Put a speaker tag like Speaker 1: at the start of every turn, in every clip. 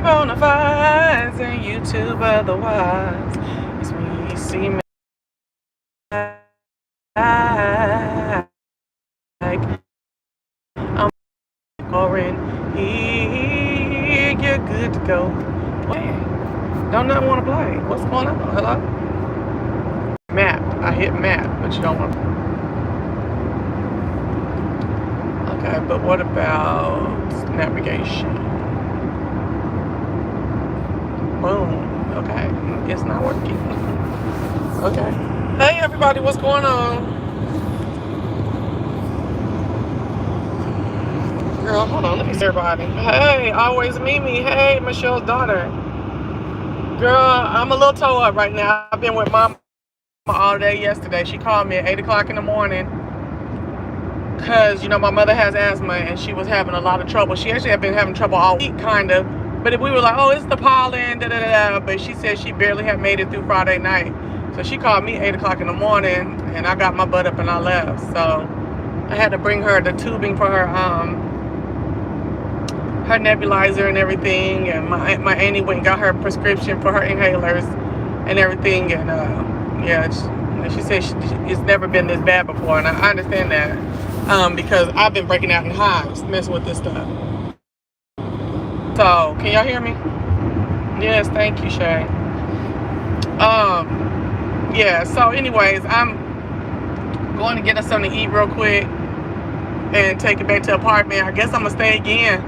Speaker 1: bona fides and YouTube otherwise. It's me, see me. Like I'm scoring here. You're good to go. Play. Don't nothing want to play. What's going on? Hello? Map. I hit map, but you don't want to. Okay, but what about navigation? Boom. Okay, it's not working. Okay. Hey everybody, what's going on? Girl, hold on, let me see everybody. Hey, always Mimi. Hey, Michelle's daughter. Girl, I'm a little toe up right now. I've been with Mama all day yesterday. She called me at 8 o'clock in the morning because, you know, my mother has asthma and she was having a lot of trouble. She actually had been having trouble all week, kind of. But we were like, oh, it's the pollen, da-da-da-da. But she said she barely had made it through Friday night. So she called me 8 o'clock in the morning and I got my butt up and I left. So I had to bring her the tubing for her nebulizer and everything, and my auntie went and got her prescription for her inhalers and everything, and yeah, she said it's never been this bad before, and I understand that because I've been breaking out in hives messing with this stuff. So can y'all hear me? Yes, thank you, Shay. Yeah, so anyways, I'm going to get us something to eat real quick and take it back to the apartment. I guess I'm gonna stay again.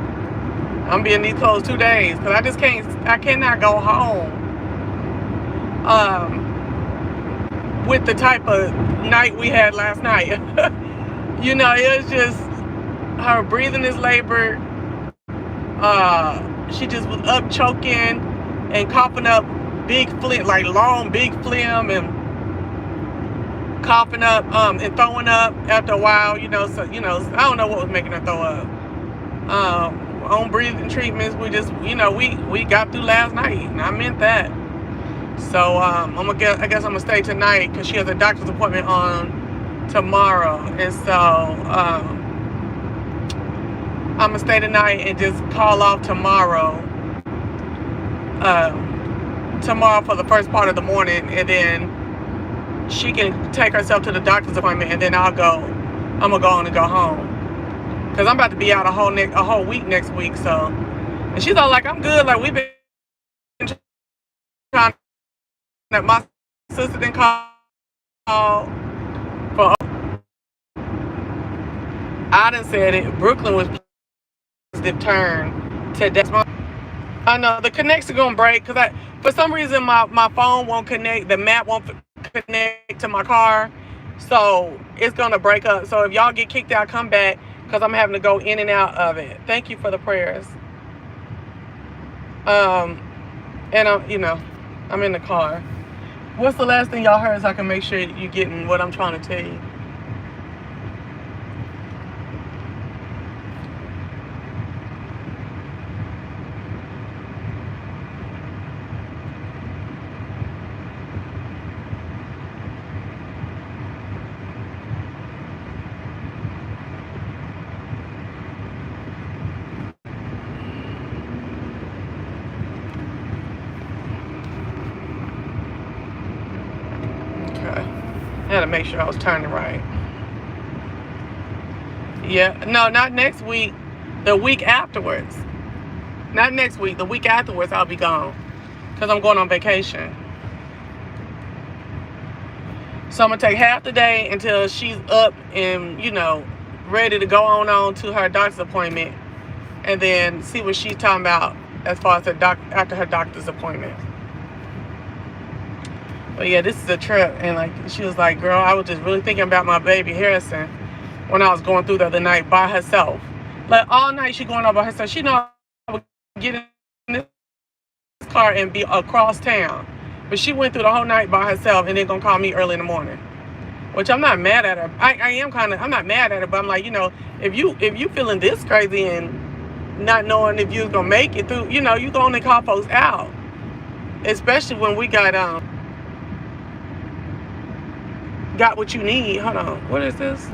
Speaker 1: I'm being these clothes 2 days because I cannot go home with the type of night we had last night. You know, it was just her breathing is labored. She just was up choking and coughing up big phlegm, like long big phlegm, and coughing up and throwing up after a while. You know, so you know, I don't know what was making her throw up. On breathing treatments, we just, you know, we got through last night, and I meant that. So I guess I'm gonna stay tonight because she has a doctor's appointment on tomorrow, and so I'm gonna stay tonight and just call off tomorrow. Tomorrow for the first part of the morning, and then she can take herself to the doctor's appointment, and then I'm gonna go on and go home. Because I'm about to be out a whole week next week, so. And she's all like, I'm good. Like, we've been trying to, my sister didn't call for, I done said it. Brooklyn was positive turn today. I know, the connection gonna break, because for some reason, my phone won't connect, the map won't connect to my car, so it's gonna break up. So if y'all get kicked out, come back, because I'm having to go in and out of it. Thank you for the prayers. And I'm in the car. What's the last thing y'all heard so I can make sure you're getting what I'm trying to tell you? I had to make sure I was turning right. Yeah, no, not next week. The week afterwards. Not next week. The week afterwards, I'll be gone because I'm going on vacation. So I'm gonna take half the day until she's up and, you know, ready to go on to her doctor's appointment, and then see what she's talking about as far as after her doctor's appointment. But yeah, this is a trip, and like she was like, girl, I was just really thinking about my baby Harrison when I was going through the other night by herself. Like all night she going out by herself. She know I would get in this car and be across town, but she went through the whole night by herself, and then gonna call me early in the morning. Which I'm not mad at her. I'm not mad at her, but I'm like, you know, if you feeling this crazy and not knowing if you're gonna make it through, you know, you gonna call folks out, especially when we got what you need. Hold on, what is this?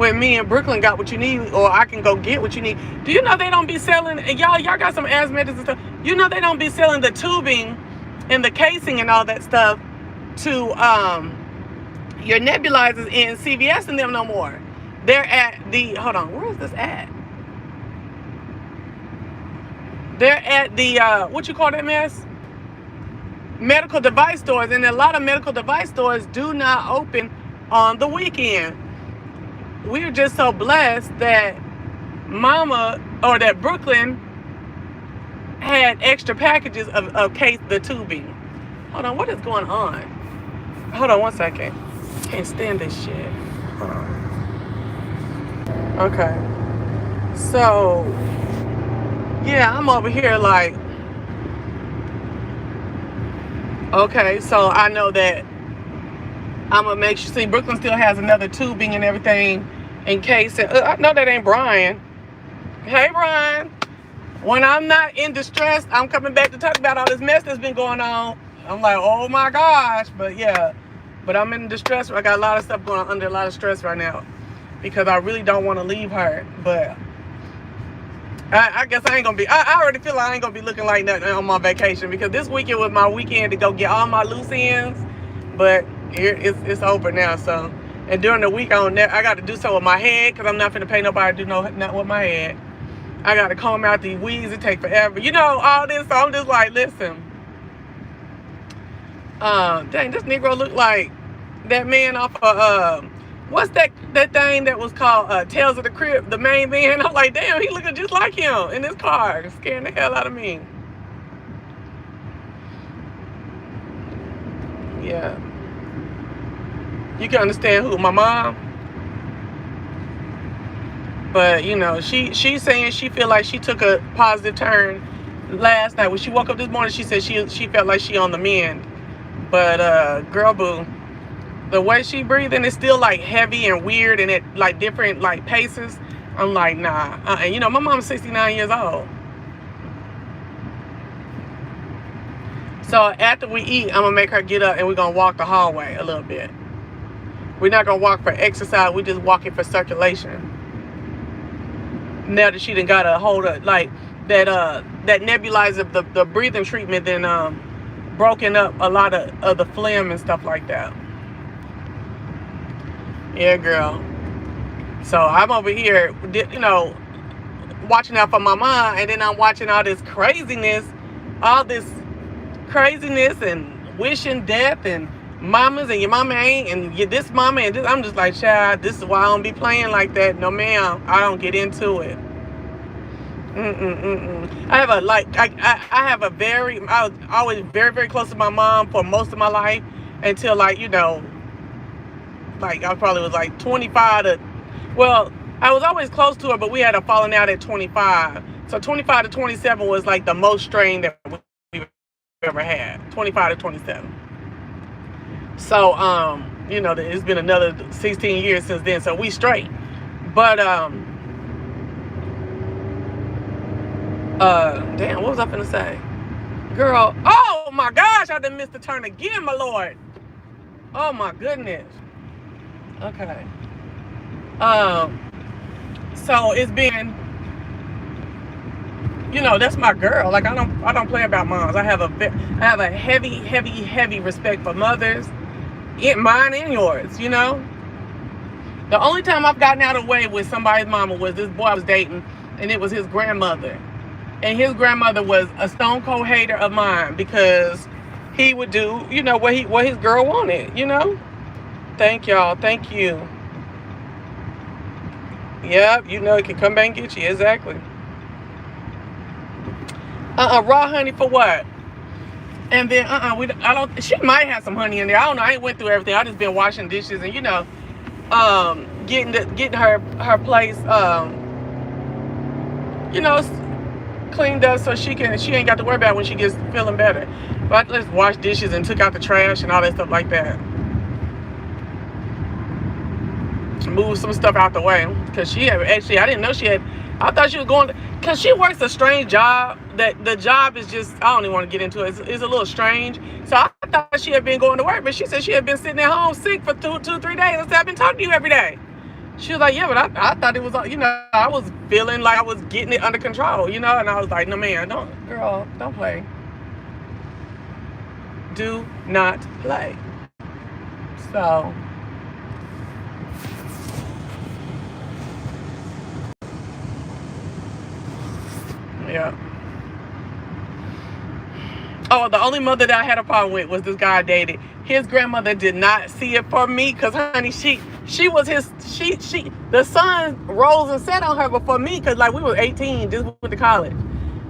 Speaker 1: when me and Brooklyn got what you need, or I can go get what you need. Do you know they don't be selling, and y'all got some asthmatics and stuff. You know they don't be selling the tubing and the casing and all that stuff to your nebulizers in CVS and them no more. They're at the, hold on, where is this at? They're at the, what you call that mess? Medical device stores. And a lot of medical device stores do not open on the weekend. We're just so blessed that that Brooklyn had extra packages of the tubing. Hold on, what is going on? Hold on 1 second. Can't stand this shit. Hold on. Okay. So, yeah, I'm over here like, okay, so I know that I'm gonna make sure. See, Brooklyn still has another tubing and everything in case. I know that ain't Brian. Hey, Brian. When I'm not in distress, I'm coming back to talk about all this mess that's been going on. I'm like, oh my gosh. But yeah, but I'm in distress. I got a lot of stuff going on, under a lot of stress right now because I really don't want to leave her. But I guess I ain't gonna be. I already feel like I ain't gonna be looking like nothing on my vacation because this weekend was my weekend to go get all my loose ends. But it's over now. So, and during the week I got to do something with my head because I'm not finna pay nobody to do nothing with my head. I got to comb out these weeds. It take forever. You know all this. So I'm just like, listen. Dang, this Negro look like that man off of what's that thing that was called Tales of the Crypt, the main man. I'm like, damn, he looking just like him in this car, scaring the hell out of me. Yeah. You can understand who, my mom. But you know, she's saying she feel like she took a positive turn last night. When she woke up this morning, she said she felt like she on the mend. But girl boo, the way she breathing is still like heavy and weird and at like different like paces. I'm like, nah. And you know, my mom's 69 years old. So after we eat, I'm gonna make her get up and we're gonna walk the hallway a little bit. We're not gonna walk for exercise, we're just walking for circulation. Now that she done got a hold of like that nebulizer, the breathing treatment, then broken up a lot of the phlegm and stuff like that. Yeah, girl. So I'm over here, you know, watching out for my mom, and then I'm watching all this craziness and wishing death and mamas and your mama ain't and you this mama and this. I'm just like, child, this is why I don't be playing like that. No ma'am, I don't get into it. I have a I was always very, very close to my mom for most of my life until like, you know, like I probably was like 25 to, well, I was always close to her, but we had a falling out at 25. So 25 to 27 was like the most strain that we ever had. 25 to 27. So, you know, it's been another 16 years since then, so we straight. But, damn, what was I finna say? Girl, oh my gosh, I done missed the turn again, my lord. Oh my goodness. Okay. So it's been, you know, that's my girl. Like I don't play about moms. I have a heavy respect for mothers, mine and yours. You know, the only time I've gotten out of the way with somebody's mama was this boy I was dating, and it was his grandmother, and his grandmother was a stone cold hater of mine because he would do, you know, what his girl wanted. You know. Thank y'all. Thank you. Yep, you know it can come back and get you. Exactly. Raw honey for what? And then she might have some honey in there. I don't know. I ain't went through everything. I just been washing dishes and, you know, getting her place you know, cleaned up so she ain't got to worry about when she gets feeling better. But let's wash dishes and took out the trash and all that stuff like that. Move some stuff out the way because she had actually, I didn't know she had, I thought she was going to, because she works a strange job that the job is just, I don't even want to get into it. It's a little strange. So I thought she had been going to work, but she said she had been sitting at home sick for 3 days. I said, I've been talking to you every day. She was like, yeah, but I thought it was, I was feeling like I was getting it under control, and I was like, no, man, don't play. Do not play. So, yeah. Oh, the only mother that I had a problem with was this guy I dated. His grandmother did not see it for me because, honey, she was the sun rose and set on her before me because, like, we were 18, just went to college.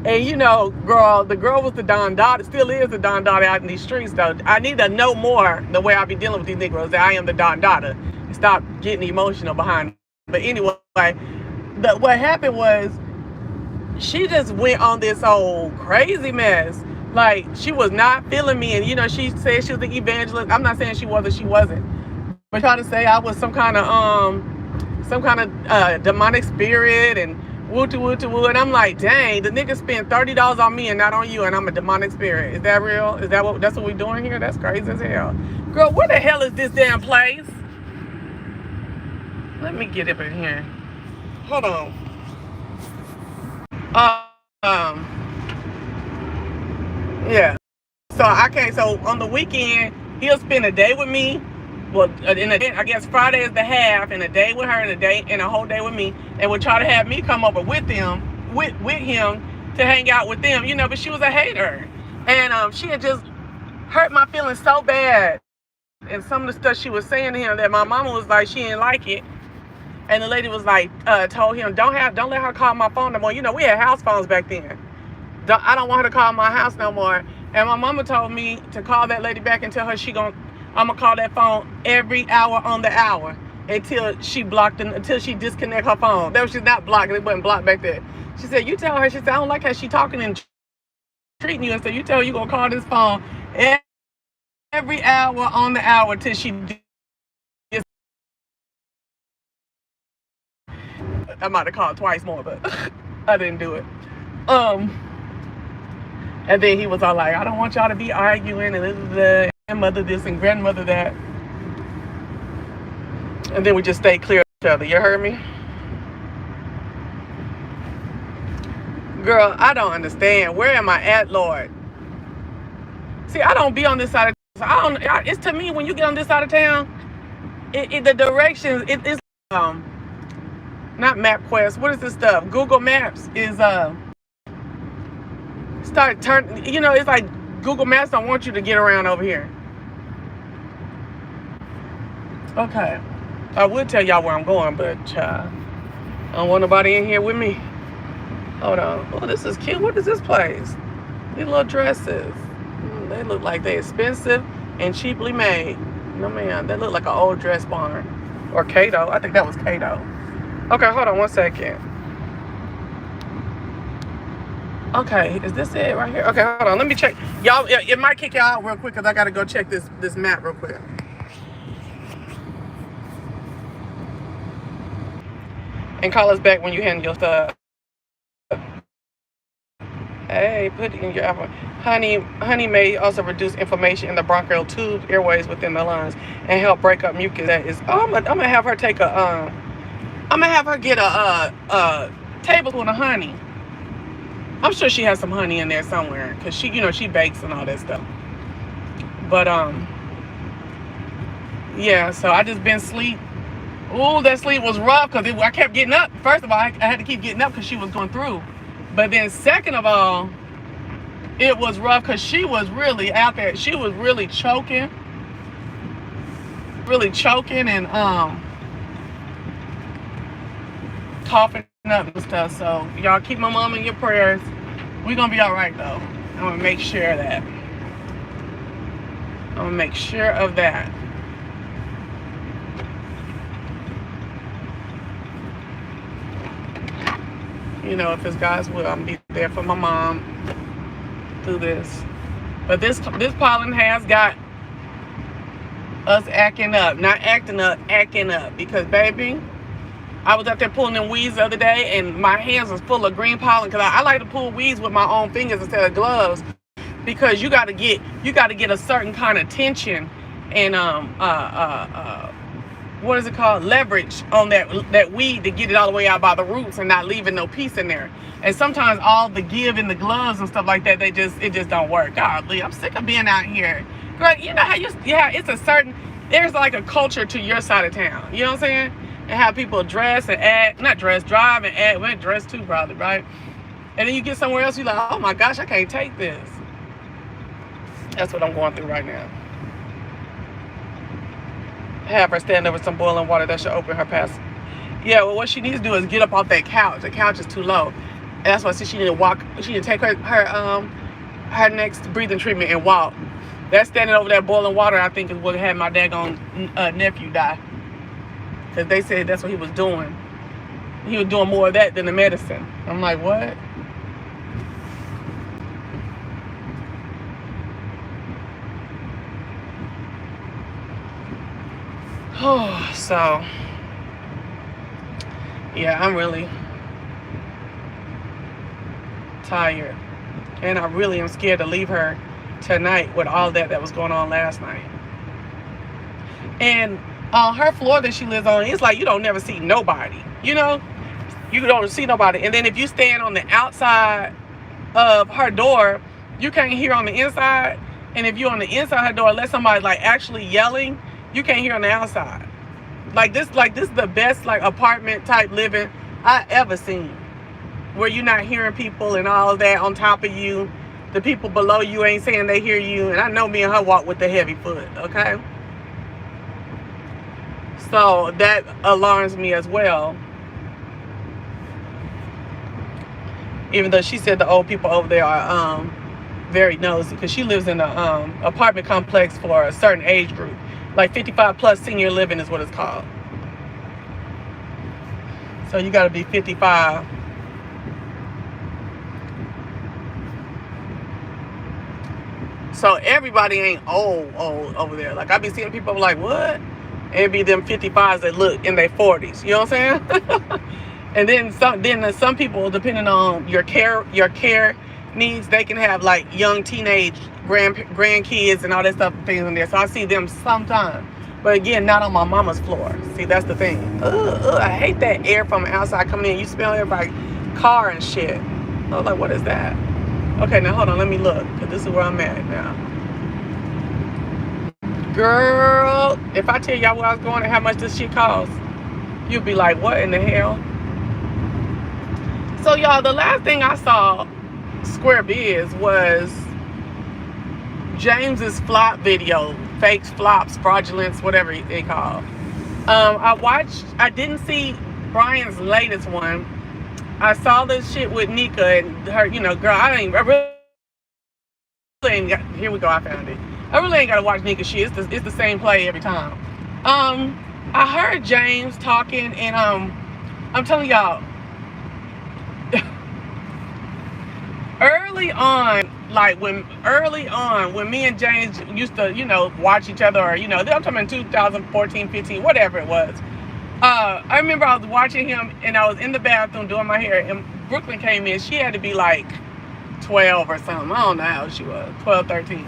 Speaker 1: And, the girl was the Don daughter, still is the Don daughter out in these streets, though. I need to know more the way I be dealing with these Negroes, that I am the Don daughter. Stop getting emotional behind it. But anyway, what happened was she just went on this old crazy mess. Like, she was not feeling me. And, she said she was the evangelist. I'm not saying she wasn't. But trying to say I was some kind of demonic spirit and woo. And I'm like, dang, the nigga spent $30 on me and not on you, and I'm a demonic spirit. Is that real? That's what we doing here? That's crazy as hell. Girl, where the hell is this damn place? Let me get up in here. Hold on. Yeah. So on the weekend, he'll spend a day with me. Well, I guess Friday is the half, and a day with her, and a whole day with me, and would try to have me come over with him to hang out with them, But she was a hater, and she had just hurt my feelings so bad, and some of the stuff she was saying to him that my mama was like, she didn't like it, and the lady was like, told him, don't let her call my phone no more. We had house phones back then. I don't want her to call my house no more. And my mama told me to call that lady back and tell her I'm gonna call that phone every hour on the hour until she disconnect her phone. That was, she's not blocked. It wasn't blocked back there. She said, you tell her. She said, I don't like how she talking and treating you. And so you tell her you gonna call this phone every hour on the hour till she. I might have called twice more, but I didn't do it. And then he was all like, I don't want y'all to be arguing and grandmother this and grandmother that. And then we just stayed clear of each other. You heard me? Girl, I don't understand. Where am I at, Lord? See, I don't be on this side of town. It's to me, when you get on this side of town, the directions, it's not MapQuest. What is this stuff? Google Maps is it's like Google Maps don't want you to get around over here. Okay, I would tell y'all where I'm going, but I don't want nobody in here with me. Hold on. Oh, this is cute. What is this place? These little dresses. They look like they're expensive and cheaply made. No, man, they look like an old dress barn. Or Cato. I think that was Cato. Okay, hold on one second. Okay, is this it right here? Okay, hold on. Let me check. Y'all, it might kick y'all out real quick because I got to go check this map real quick. And call us back when you handle your stuff. Hey, put it in your apple. Honey may also reduce inflammation in the bronchial tube airways within the lungs and help break up mucus. I'm gonna have her take I'm gonna have her get a tablespoon of honey. I'm sure she has some honey in there somewhere because she bakes and all that stuff. But yeah. So I just been sleep. Ooh, that sleep was rough because I kept getting up. First of all, I had to keep getting up because she was going through. But then second of all, it was rough because she was really out there. She was really choking and coughing up and stuff. So y'all keep my mom in your prayers. We're gonna be all right though. I'm gonna make sure of that. If it's God's will, I'm gonna be there for my mom through this. But this pollen has got us acting up. Not acting up, acting up. Because, baby, I was out there pulling them weeds the other day, and my hands was full of green pollen. Because I like to pull weeds with my own fingers instead of gloves. Because you got to get a certain kind of tension and what is it called, leverage on that weed to get it all the way out by the roots and not leaving no piece in there. And sometimes all the give in the gloves and stuff like that, it just don't work. Godly, I'm sick of being out here. Girl, you know how it's a certain, there's like a culture to your side of town. You know what I'm saying? And how people dress and act, not dress, drive and act, well, dress too probably, right? And then you get somewhere else, you're like, oh my gosh, I can't take this. That's what I'm going through right now. Have her stand over some boiling water that should open her pass. Yeah, well, what she needs to do is get up off that couch. The couch is too low. And that's why she need to walk. She need to take her next breathing treatment and walk. That standing over that boiling water, I think, is what had my daggone nephew die. Because they said that's what he was doing. He was doing more of that than the medicine. I'm like, what? Oh, so yeah, I'm really tired, and I really am scared to leave her tonight with all that was going on last night. And on her floor that she lives on, it's like you don't never see nobody. You know, you don't see nobody. And then if you stand on the outside of her door, you can't hear on the inside. And if you're on the inside of her door, unless somebody's like actually yelling, you can't hear on the outside. Like this is the best like apartment type living I ever seen, where you're not hearing people and all of that on top of you. The people below you ain't saying they hear you. And I know me and her walk with the heavy foot, okay? So that alarms me as well. Even though she said the old people over there are very nosy, because she lives in a apartment complex for a certain age group. Like 55 plus senior living is what it's called. So you got to be 55. So everybody ain't old over there. Like I be seeing people like, what? And it be them 55s that look in their 40s. You know what I'm saying? And then some people, depending on your care needs, they can have like young teenage grandkids and all that stuff, things in there. So I see them sometimes, but again, not on my mama's floor. See, that's the thing. I hate that air from outside coming in. You smell everybody's car and shit. I was like, what is that? Okay, now hold on, let me look, because this is where I'm at now. Girl, if I tell y'all where I was going and how much this shit costs, you'd be like, what in the hell? So y'all, the last thing I saw Square Biz was James's flop video, fakes, flops, fraudulence, whatever they call. I didn't see Brian's latest one. I saw this shit with Nika and her, you know, girl, I really ain't got, here we go, I found it. I really ain't gotta watch Nika shit. It's the same play every time. I heard James talking, and I'm telling y'all, early on when me and James used to, you know, watch each other, or, you know, I'm talking in 2014, 15, whatever it was. I remember I was watching him, and I was in the bathroom doing my hair, and Brooklyn came in. She had to be like 12 or something. I don't know how old she was, 12, 13.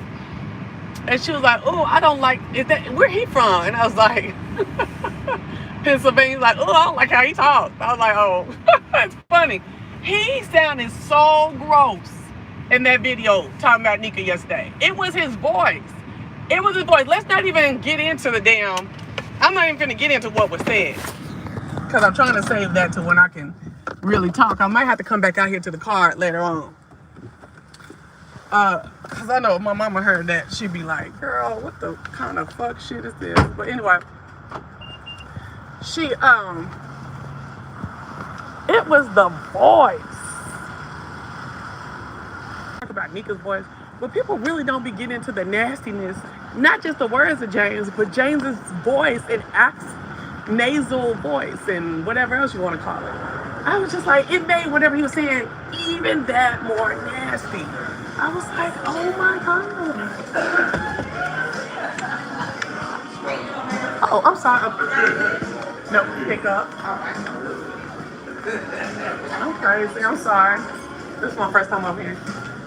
Speaker 1: And she was like, oh, I don't like, where he from? And I was like, Pennsylvania. Like, oh, I don't like how he talks. I was like, oh, it's funny. He sounded so gross in that video talking about Nika yesterday. It was his voice. Let's not even get into I'm not even going to get into what was said, because I'm trying to save that to when I can really talk. I might have to come back out here to the car later on. Because I know if my mama heard that, she'd be like, girl, what the kind of fuck shit is this? But anyway, it was the voice. Talk about Nika's voice, but people really don't be getting into the nastiness, not just the words of James, but James's voice and nasal voice and whatever else you want to call it. I was just like, it made whatever he was saying even that more nasty. I was like, oh my God. Oh, I'm sorry. No, pick up. I'm crazy. I'm sorry. This is my first time over here.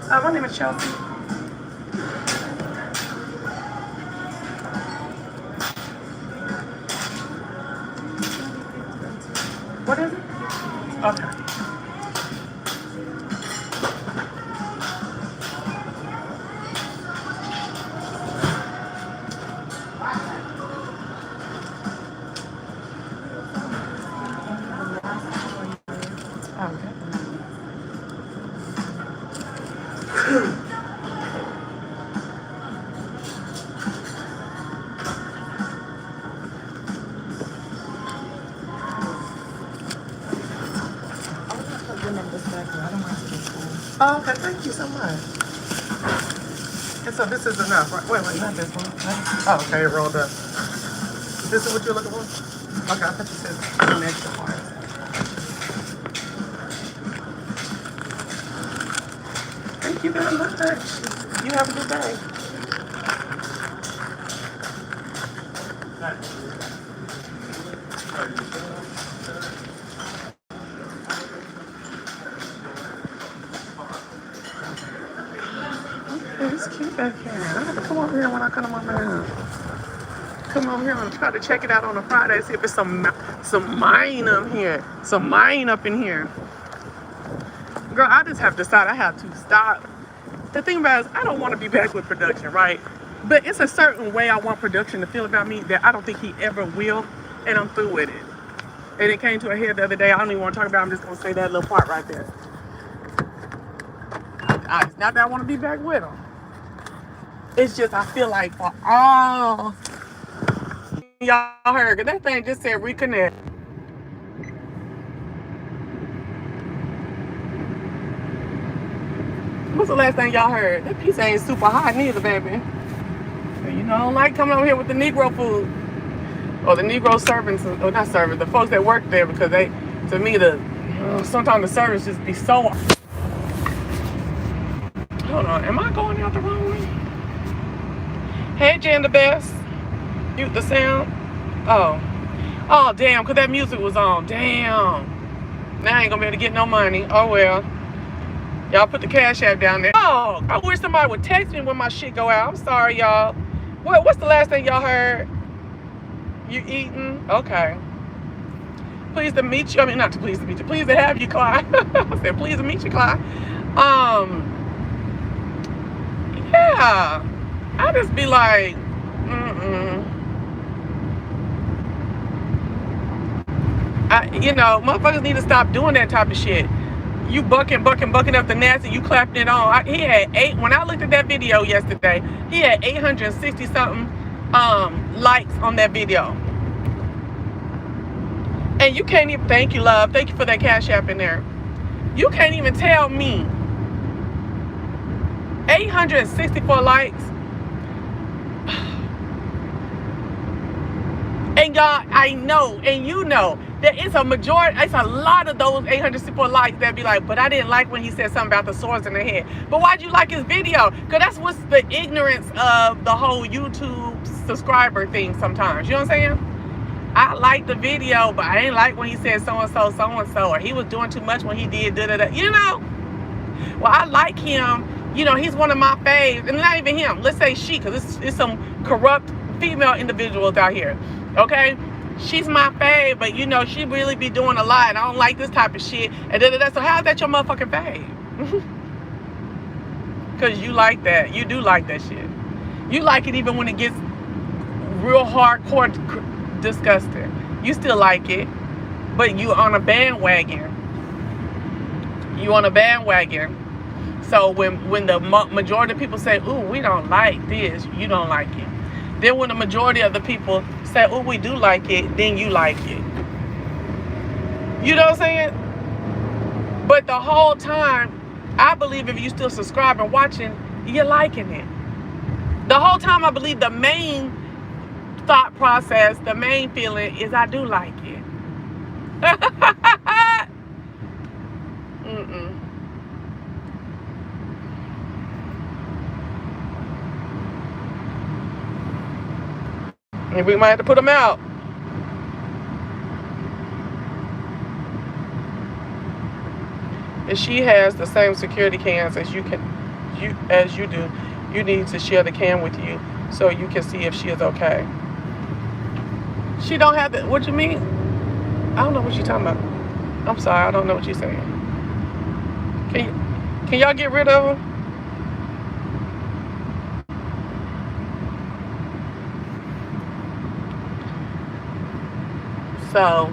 Speaker 1: My name is Chelsea. What is it? Okay. Okay. Oh, okay, thank you so much. And so this is enough, right? Wait, not this one. Oh, okay, it rolled up. This is what you're looking for? Okay, I thought you said an extra part. Thank you very much. You have a good day. It's cute back here. I have to come over here when I come on my house. Come over here and try to check it out on a Friday, see if it's some mine up here. Some mine up in here. Girl, I just have decided I have to stop. The thing about it is I don't want to be back with production, right? But it's a certain way I want production to feel about me that I don't think he ever will, and I'm through with it. And it came to a head the other day. I don't even want to talk about it. I'm just going to say that little part right there. It's not that I want to be back with him. It's just I feel like for all y'all heard, that thing just said reconnect. What's the last thing y'all heard? That pizza ain't super hot neither, baby. You know, I don't like coming over here with the Negro food. Or the Negro servants, or not servants, the folks that work there, because they, to me, sometimes the service just be so. Hold on, am I going out the wrong way? Hey, Jan the Best. Mute the sound. Oh, damn, because that music was on. Damn. Now I ain't gonna be able to get no money. Oh, well. Y'all put the Cash App down there. Oh, I wish somebody would text me when my shit go out. I'm sorry, y'all. What's the last thing y'all heard? You eating? Okay. Pleased to meet you. I mean, not to pleased to meet you. Pleased to have you, Clyde. I said, pleased to meet you, Clyde. Yeah. I just be like, motherfuckers need to stop doing that type of shit. You bucking up the nasty, you clapping it on. He had when I looked at that video yesterday, he had 860 something likes on that video. And you can't even, thank you, love. Thank you for that Cash App in there. You can't even tell me 864 likes. And y'all, I know, and you know, that it's a lot of those 864 likes that be like, but I didn't like when he said something about the swords in the head. But why'd you like his video? Because that's what's the ignorance of the whole YouTube subscriber thing sometimes. You know what I'm saying? I liked the video, but I didn't like when he said so-and-so, or he was doing too much when he did da-da-da. You know? Well, I like him. You know, he's one of my faves. And not even him. Let's say she, because it's some corrupt female individuals out here. Okay? She's my fave, but you know, she really be doing a lot. And I don't like this type of shit. And da-da-da. So how's that your motherfucking fave? Because you like that. You do like that shit. You like it even when it gets real hardcore disgusting. You still like it, but you on a bandwagon. So when the majority of people say, ooh, we don't like this, you don't like it. Then when the majority of the people say, ooh, we do like it, then you like it. You know what I'm saying? But the whole time, I believe if you still subscribe and watching, you're liking it. The whole time, I believe the main thought process, the main feeling is I do like it. And we might have to put them out. If she has the same security cams as you do, you need to share the cam with you so you can see if she is okay. She don't have that. What you mean? I don't know what you're talking about. I'm sorry, I don't know what you're saying. Can y'all get rid of them? So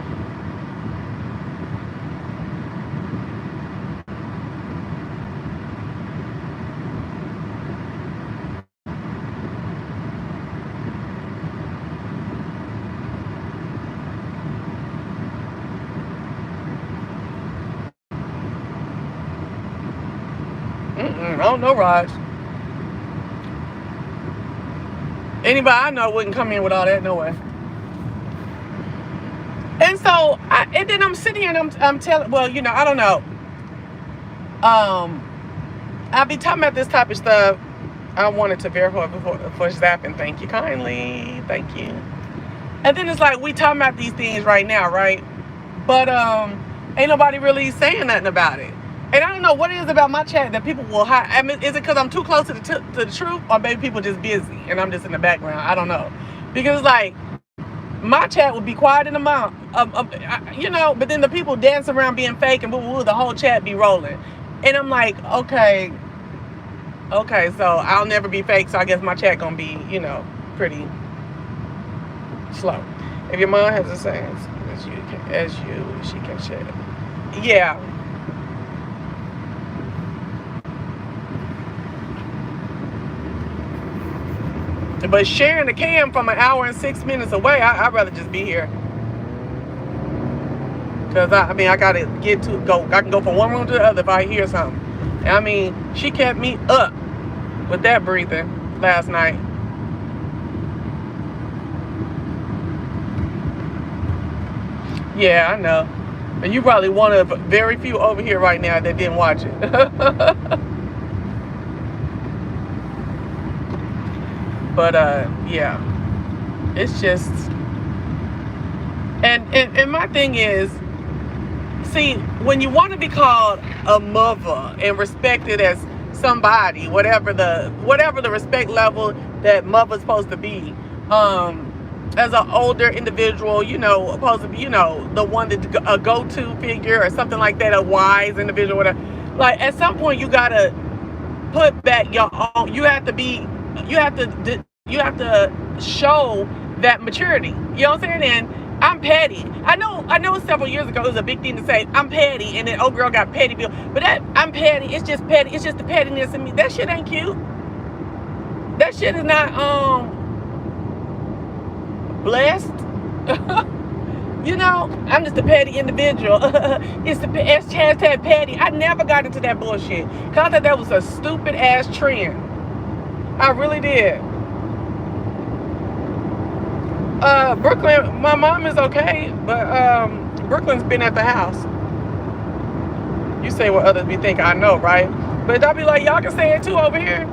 Speaker 1: I don't know, Raj. Anybody I know wouldn't come in with all that, no way. And so, and then I'm sitting here and I'm telling, well, I don't know. I'll be talking about this type of stuff. I wanted to verify for zapping. Thank you kindly. Thank you. And then it's like, we talking about these things right now, right? But ain't nobody really saying nothing about it. And I don't know what it is about my chat that people will hide. I mean, is it because I'm too close to the truth, or maybe people just busy and I'm just in the background? I don't know. Because like, my chat would be quiet in the mouth, but then the people dance around being fake and the whole chat be rolling. And I'm like, okay, so I'll never be fake, so I guess my chat gonna be, pretty slow. If your mom has the same as you, she can share. Yeah. But sharing the cam from an hour and 6 minutes away, I'd rather just be here. Because, I gotta go. I can go from one room to the other if I hear something. And she kept me up with that breathing last night. Yeah, I know. And you probably one of very few over here right now that didn't watch it. But yeah, it's just, and my thing is, see, when you want to be called a mother and respected as somebody, whatever the respect level that mother's supposed to be, as an older individual, supposed to be, the one that a go-to figure or something like that, a wise individual, whatever. Like, at some point, you gotta put back your own. You have to show that maturity. You know what I'm saying? And I'm petty. I know several years ago it was a big thing to say I'm petty, and then old girl got petty bill. But I'm petty. It's just petty. It's just the pettiness in me. That shit ain't cute. That shit is not blessed. I'm just a petty individual. It's hashtag petty. I never got into that bullshit because I thought that was a stupid ass trend. I really did. Brooklyn, my mom is okay, but Brooklyn's been at the house. You say what others be thinking, I know, right? But I'll be like, y'all can say it too over here.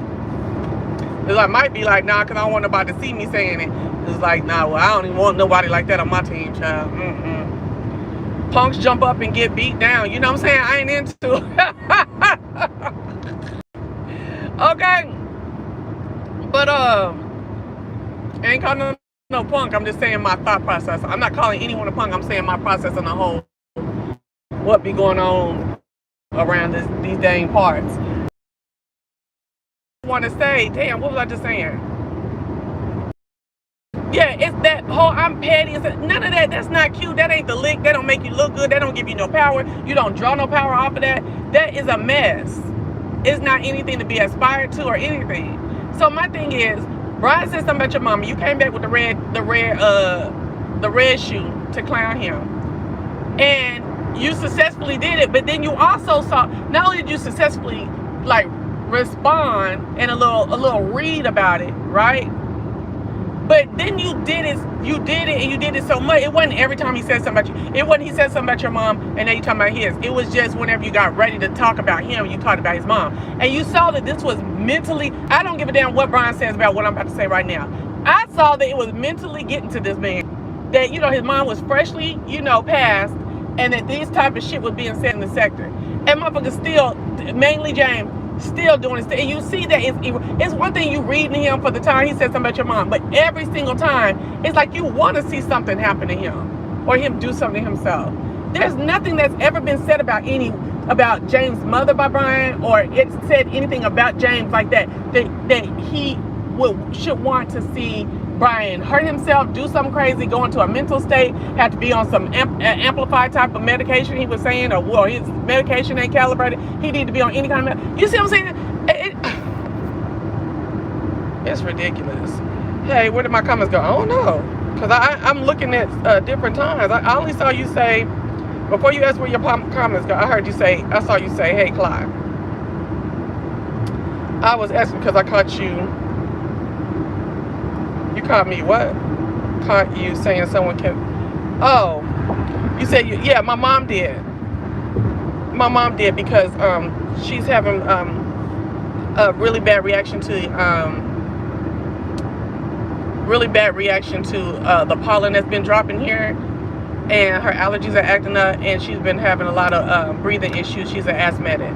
Speaker 1: Because I might be like, nah, because I don't want nobody to see me saying it. It's like, nah, well, I don't even want nobody like that on my team, child. Punks jump up and get beat down. You know what I'm saying? I ain't into it. Okay. But, I ain't calling no punk. I'm just saying my thought process. I'm not calling anyone a punk. I'm saying my process on the whole. What be going on around these dang parts. I want to say, damn, what was I just saying? Yeah, it's that whole I'm petty. None of that. That's not cute. That ain't the lick. That don't make you look good. That don't give you no power. You don't draw no power off of that. That is a mess. It's not anything to be aspired to or anything. So my thing is, Brian said something about your mama. You came back with the red shoe to clown him, and you successfully did it. But then you also saw, not only did you successfully like respond and a little read about it, right? But then you did it, and you did it so much. It wasn't every time he said something about you. It wasn't he said something about your mom, and then you talking about his. It was just whenever you got ready to talk about him, you talked about his mom. And you saw that this was mentally, I don't give a damn what Brian says about what I'm about to say right now. I saw that it was mentally getting to this man. That, his mom was freshly, passed, and that this type of shit was being said in the sector. And motherfuckers still, mainly James, still doing this. And you see that it's one thing you reading him for the time he said something about your mom, but every single time it's like you want to see something happen to him. or him do something to himself. There's nothing that's ever been said about James' mother by Brian, or it said anything about James like that he should want to see Brian hurt himself, do something crazy, go into a mental state, have to be on some amplified type of medication he was saying, or his medication ain't calibrated. He need to be on any kind of you see what I'm saying? It's ridiculous. Hey, where did my comments go? I don't know, because I'm looking at different times. I only saw you say, before you asked where your comments go, I saw you say, hey, Clyde. I was asking because I caught you. You caught me what? Caught you saying someone can. Oh, you said yeah. My mom did. My mom did because she's having a really bad reaction to the pollen that's been dropping here. And her allergies are acting up, and she's been having a lot of breathing issues. She's an asthmatic.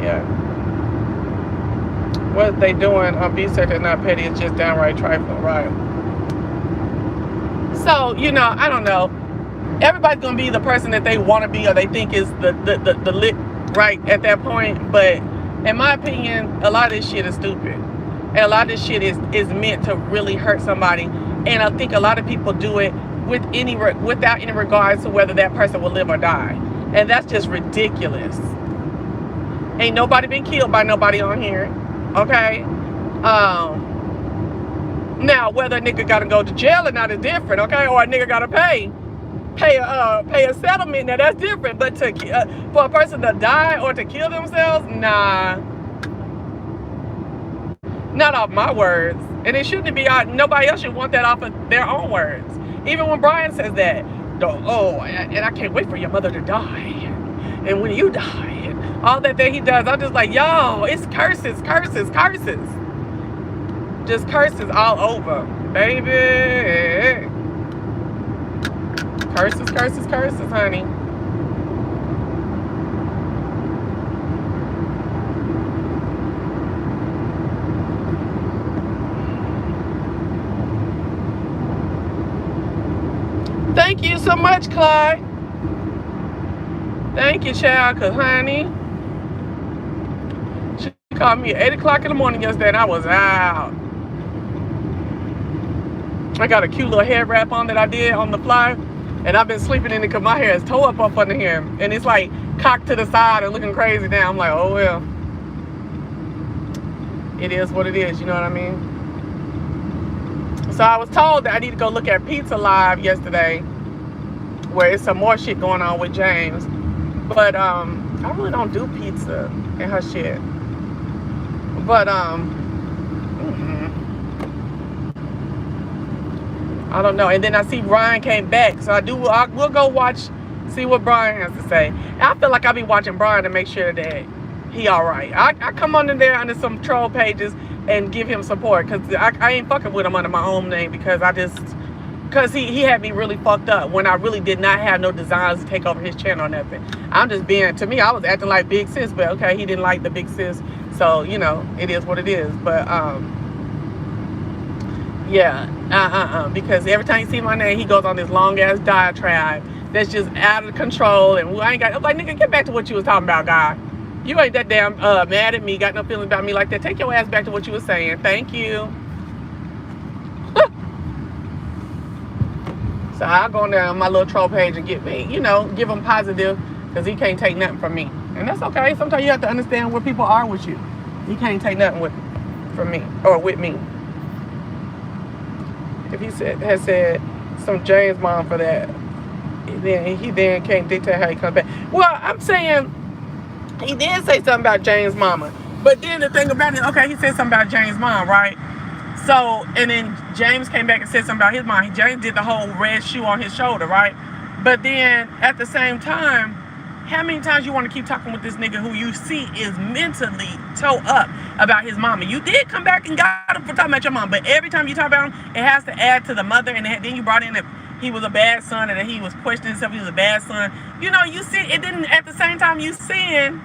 Speaker 1: Yeah. What they doing on B-Sector is not petty. It's just downright trifling, right? So, I don't know. Everybody's going to be the person that they want to be or they think is the lit right at that point. But in my opinion, a lot of this shit is stupid. And a lot of this shit is meant to really hurt somebody. And I think a lot of people do it without any regards to whether that person will live or die. And that's just ridiculous. Ain't nobody been killed by nobody on here. Okay? Now, whether a nigga gotta go to jail or not is different, okay? Or a nigga gotta pay a settlement, now that's different. But for a person to die or to kill themselves, nah. Not off my words. And it shouldn't be nobody else should want that off of their own words. Even when Brian says that, and I can't wait for your mother to die. And when you die, and all that he does, I'm just like, yo, it's curses. Just curses all over, baby. Curses, honey. Thank you so much, Clyde. Thank you, child, because, honey, she called me at 8 o'clock in the morning yesterday, and I was out. I got a cute little hair wrap on that I did on the fly, and I've been sleeping in it because my hair is toe up under here, and it's like cocked to the side and looking crazy now. I'm like, oh, well. It is what it is, you know what I mean? So I was told that I need to go look at Pizza Live yesterday, where it's some more shit going on with James. But I really don't do pizza and her shit. But I don't know. And then I see Brian came back, so we'll go see what Brian has to say. And I feel like I'll be watching Brian to make sure that he all right. I come under there under some troll pages and give him support, because I ain't fucking with him under my own name, because he had me really fucked up when I really did not have no designs to take over his channel or nothing. I'm just to me, I was acting like Big Sis, but okay, he didn't like the Big Sis, so, it is what it is. But, yeah, because every time you see my name, he goes on this long-ass diatribe that's just out of control, and I'm like, nigga, get back to what you was talking about, guy. You ain't that damn mad at me, got no feelings about me like that. Take your ass back to what you were saying. Thank you. So I'll go on there on my little troll page and give him positive, because he can't take nothing from me. And that's okay. Sometimes you have to understand where people are with you. He can't take nothing from me or with me. If he has said some James mom for that, then he can't dictate how he comes back. Well, I'm saying he did say something about James' mama. But then the thing about it, okay, he said something about James' mom, right? So, and then James came back and said something about his mom. James did the whole red shoe on his shoulder, right? But then at the same time, how many times you want to keep talking with this nigga who you see is mentally toe up about his mama? You did come back and got him for talking about your mom, but every time you talk about him, it has to add to the mother, and then you brought in that he was a bad son, and that he was questioning himself, he was a bad son. You see, it didn't, at the same time you seeing,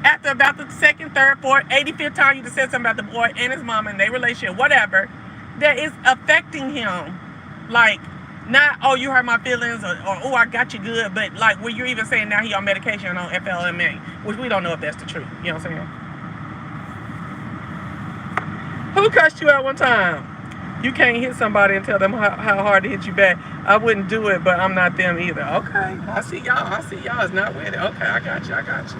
Speaker 1: after about the second, third, fourth, 85th time you just said something about the boy and his mama and their relationship, whatever, that is affecting him Like, not, oh, you hurt my feelings, or oh, I got you good, but like, where you're even saying now he on medication on FLMA, which we don't know if that's the truth. You know what I'm saying? Who cussed you out one time? You can't hit somebody and tell them how hard to hit you back. I wouldn't do it, but I'm not them either. Okay, I see y'all. I see y'all is not with it. Okay, I got you. I got you.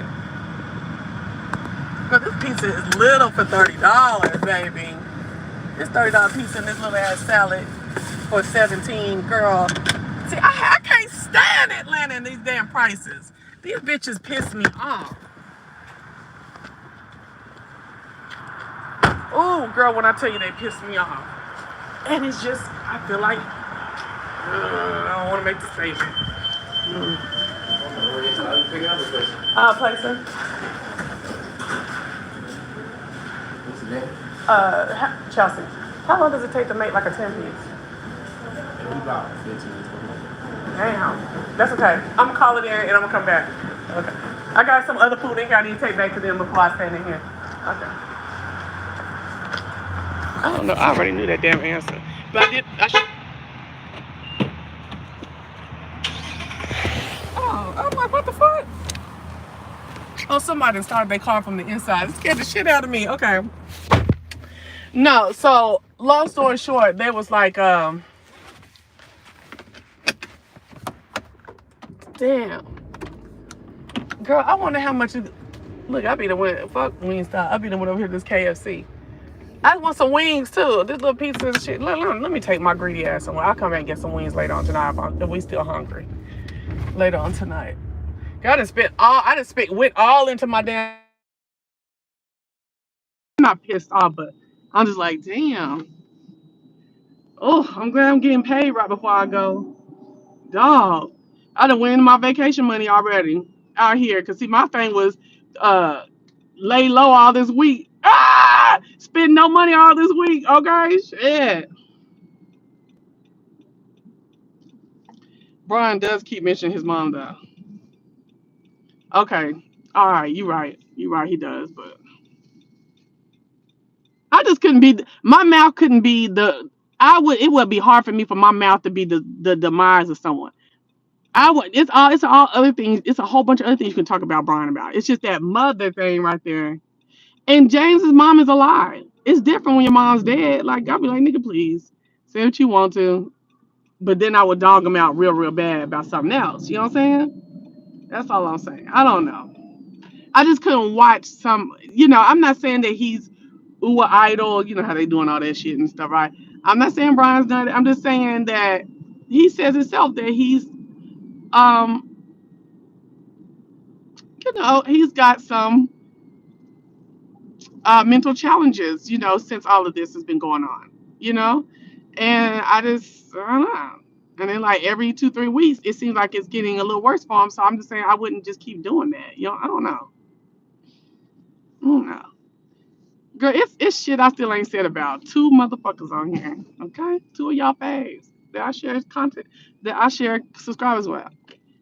Speaker 1: But this pizza is little for $30, baby. This $30 pizza and this little ass salad for 17, girl. See, I can't stand Atlanta and these damn prices. These bitches piss me off. Oh, girl, when I tell you they piss me off. And it's just, I feel like, I don't want to make the statement. Placer.
Speaker 2: What's the name?
Speaker 1: Chelsea. How long does it take to make like a 10-piece?
Speaker 2: About 15 to 20.
Speaker 1: Damn. That's okay. I'm gonna call it in and I'm gonna come back. Okay. I got some other food in here I need to take back to them before I stand in here. Okay. I don't know. I already knew that damn answer. But I'm like, what the fuck? Oh, somebody started their car from the inside. It scared the shit out of me. Okay. No, so long story short, they was like, damn. Girl, I wonder how much look, I be the one, fuck Wingstop. I be the one over here, this KFC. I want some wings too. This little pizza and shit. Let me take my greedy ass somewhere. I'll come back and get some wings later on tonight if we still hungry. Later on tonight. I done went all into my damn. I'm not pissed off, but I'm just like, damn. Oh, I'm glad I'm getting paid right before I go. Dog. I done went my vacation money already out here. Cause see, my thing was lay low all this week. Spend no money all this week. Okay, shit. Brian does keep mentioning his mom though. Okay. All right, you right. You right, he does, but I just couldn't be my mouth couldn't be it would be hard for me for my mouth to be the demise of someone. It's all other things. It's a whole bunch of other things you can talk about Brian about. It's just that mother thing right there. And James's mom is alive. It's different when your mom's dead. Like, I'll be like, nigga, please say what you want to. But then I would dog him out real, real bad about something else. You know what I'm saying? That's all I'm saying. I don't know. I just couldn't watch I'm not saying that he's idol, you know how they doing all that shit and stuff, right? I'm not saying Brian's done it. I'm just saying that he says himself that he's um, he's got some mental challenges, since all of this has been going on, you know? And I don't know. And then like every 2-3 weeks, it seems like it's getting a little worse for him. So I'm just saying I wouldn't just keep doing that. I don't know. I don't know. Girl, it's shit I still ain't said about 2 motherfuckers on here. Okay? 2 of y'all faves that I share content, that I share subscribers with.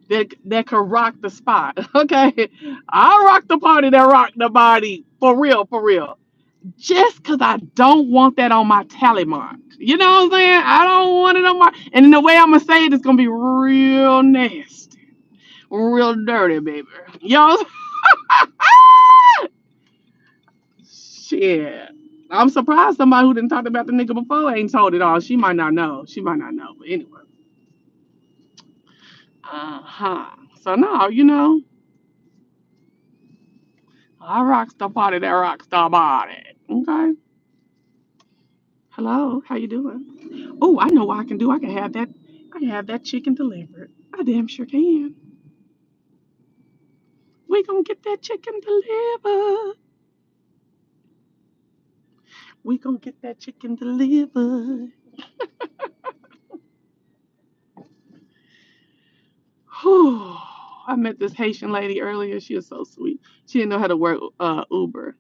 Speaker 1: That could rock the spot. Okay? I rock the party that rock the body. For real, for real. Just because I don't want that on my tally mark. You know what I'm saying? I don't want it on my. And in the way I'm going to say it, it's going to be real nasty. Real dirty, baby. Yo, shit. I'm surprised somebody who didn't talk about the nigga before ain't told it all. She might not know. She might not know. But anyway. Uh-huh. So, no, I rocks the party that rocks the body. Okay. Hello. How you doing? Oh, I know what I can do. I can have that chicken delivered. I damn sure can. We gonna get that chicken delivered. We gonna get that chicken delivered. Whew. I met this Haitian lady earlier. She was so sweet. She didn't know how to work Uber.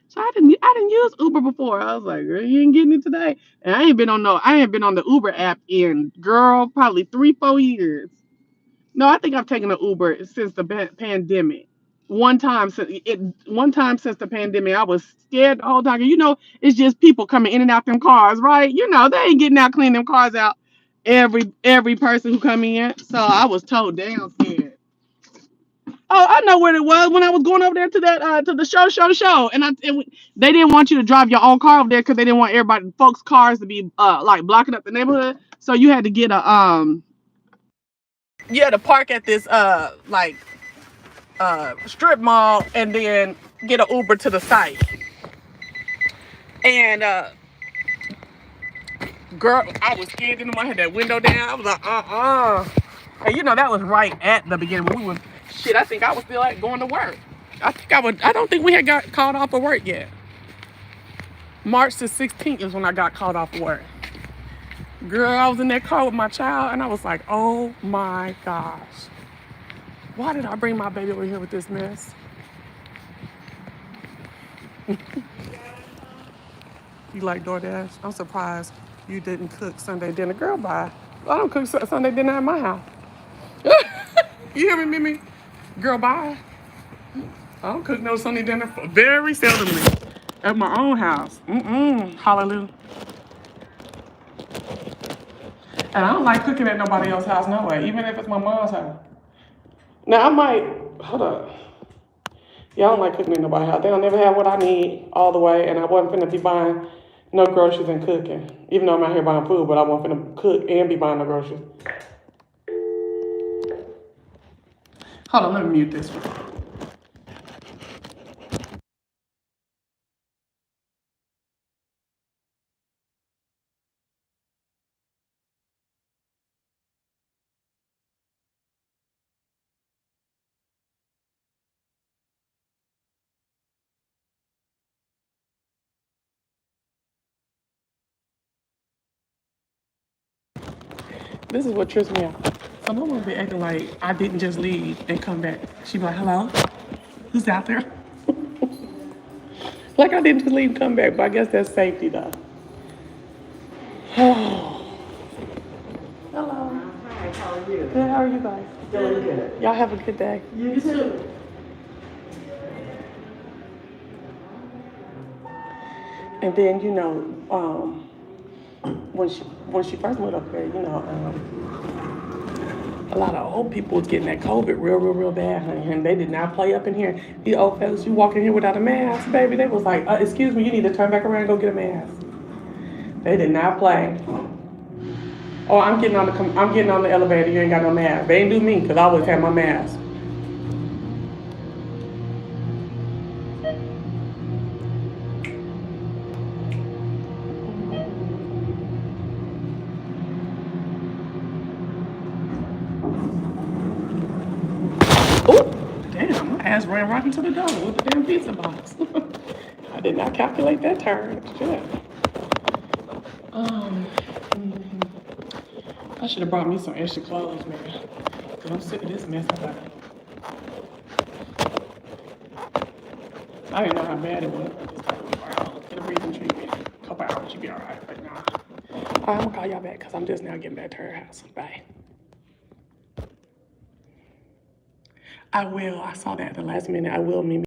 Speaker 1: So I didn't use Uber before. I was like, girl, you ain't getting it today. And I ain't been on the Uber app in girl probably 3-4 years. No, I think I've taken an Uber since the pandemic. One time since the pandemic, I was scared the whole time. It's just people coming in and out them cars, right? They ain't getting out cleaning them cars out. every person who come in. So I was told damn scared. Oh, I know where it was when I was going over there to that to the show, and they didn't want you to drive your own car over there because they didn't want everybody folks' cars to be like blocking up the neighborhood. So you had to get you had to park at this like strip mall and then get an Uber to the site. And girl, I was scared in the morning. I had that window down. I was like, And you know that was right at the beginning when we was shit. I think I was still going to work. I don't think we had got called off of work yet. March the 16th is when I got called off of work. Girl, I was in that car with my child and I was like, oh my gosh. Why did I bring my baby over here with this mess? You like DoorDash? I'm surprised you didn't cook Sunday dinner. Girl, bye. I don't cook Sunday dinner at my house. You hear me, Mimi? Girl, bye. I don't cook no Sunday dinner very seldomly at my own house. Hallelujah. And I don't like cooking at nobody else's house no way, even if it's my mom's house. Now I might, hold up. Yeah, I don't like cooking at nobody's house. They don't never have what I need all the way, and I wasn't finna be buying no groceries and cooking. Even though I'm out here buying food, but I wasn't finna cook and be buying no groceries. Hold on, let me mute this one. This is what trips me out. So my mom be acting like I didn't just leave and come back. She be like, hello? Who's out there? Like I didn't just leave and come back, but I guess that's safety though. Hello.
Speaker 2: Hi, how are you?
Speaker 1: Good, how are you guys?
Speaker 2: Doing good.
Speaker 1: Y'all have a good day.
Speaker 2: You too.
Speaker 1: And then, you know, when she first went up there, you know, a lot of old people was getting that COVID real bad, honey, and they did not play up in here. The old fellas, you walk in here without a mask, baby, they was like, excuse me, you need to turn back around and go get a mask. They did not play. Oh, I'm getting on the elevator, you ain't got no mask. They ain't do me, because I always have my mask. Damn, my ass ran right into the door with the damn pizza box. I did not calculate that turn. Shit. I should have brought me some extra clothes, man. Cause I'm sick of this mess I got. I didn't know how bad it was. Get a breathing treatment. Couple hours, you'll be alright. But nah. Alright, I'm gonna call y'all back because I'm just now getting back to her house. Bye. I will. I saw that at the last minute. I will, Mimi.